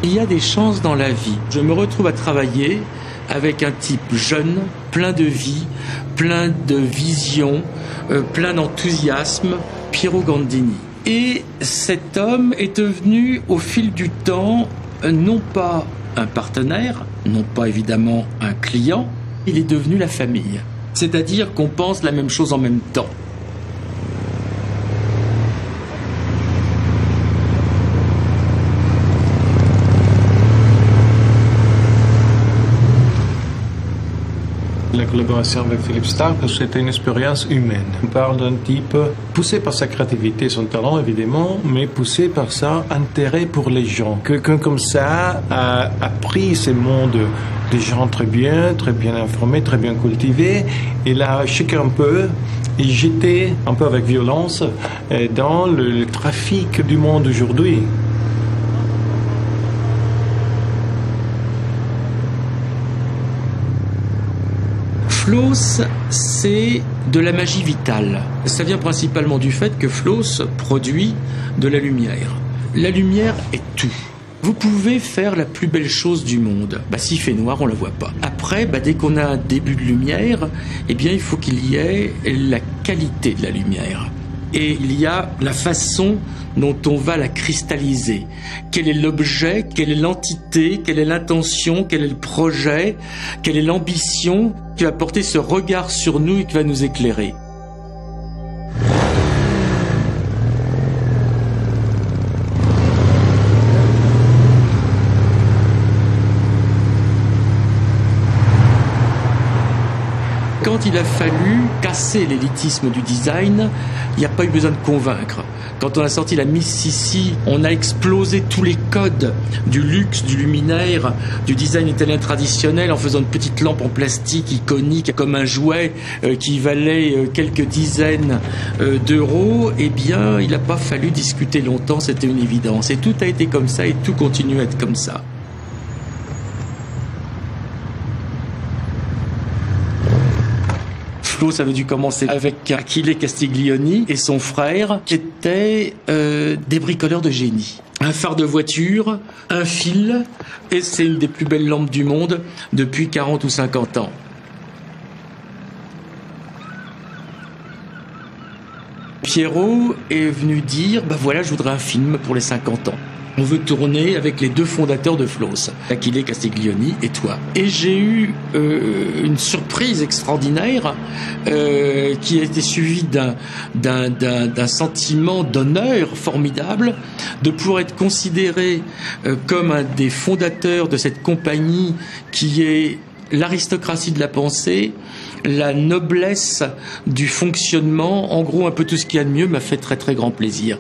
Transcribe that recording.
Il y a des chances dans la vie. Je me retrouve à travailler avec un type jeune, plein de vie, plein de vision, plein d'enthousiasme, Piero Gandini. Et cet homme est devenu, au fil du temps, non pas un partenaire, non pas évidemment un client, il est devenu la famille. C'est-à-dire qu'on pense la même chose en même temps. La collaboration avec Philippe Starck, c'était une expérience humaine. On parle d'un type poussé par sa créativité, son talent évidemment, mais poussé par son intérêt pour les gens. Quelqu'un comme ça a appris ce monde des gens très bien informés, très bien cultivés. Il a choqué un peu et jeté un peu avec violence dans le trafic du monde aujourd'hui. Flos, c'est de la magie vitale. Ça vient principalement du fait que Flos produit de la lumière. La lumière est tout. Vous pouvez faire la plus belle chose du monde. S'il fait noir, on la voit pas. Après, dès qu'on a un début de lumière, il faut qu'il y ait la qualité de la lumière. Et il y a la façon dont on va la cristalliser. Quel est l'objet, quelle est l'entité, quelle est l'intention, quel est le projet, quelle est l'ambition qui va porter ce regard sur nous et qui va nous éclairer. Quand il a fallu casser l'élitisme du design, il n'y a pas eu besoin de convaincre. Quand on a sorti la Miss Sissi, on a explosé tous les codes du luxe, du luminaire, du design italien traditionnel en faisant une petite lampe en plastique iconique comme un jouet qui valait quelques dizaines d'euros. Il n'a pas fallu discuter longtemps, c'était une évidence. Et tout a été comme ça et tout continue à être comme ça. Flos avait dû commencer avec Achille Castiglioni et son frère, qui étaient des bricoleurs de génie. Un phare de voiture, un fil, et c'est une des plus belles lampes du monde depuis 40 ou 50 ans. Piero est venu dire, voilà, je voudrais un film pour les 50 ans. On veut tourner avec les deux fondateurs de Flos, Achille Castiglioni et toi. Et j'ai eu une surprise extraordinaire qui a été suivie d'un sentiment d'honneur formidable de pouvoir être considéré comme un des fondateurs de cette compagnie qui est l'aristocratie de la pensée, la noblesse du fonctionnement, en gros un peu tout ce qu'il y a de mieux, m'a fait très très grand plaisir.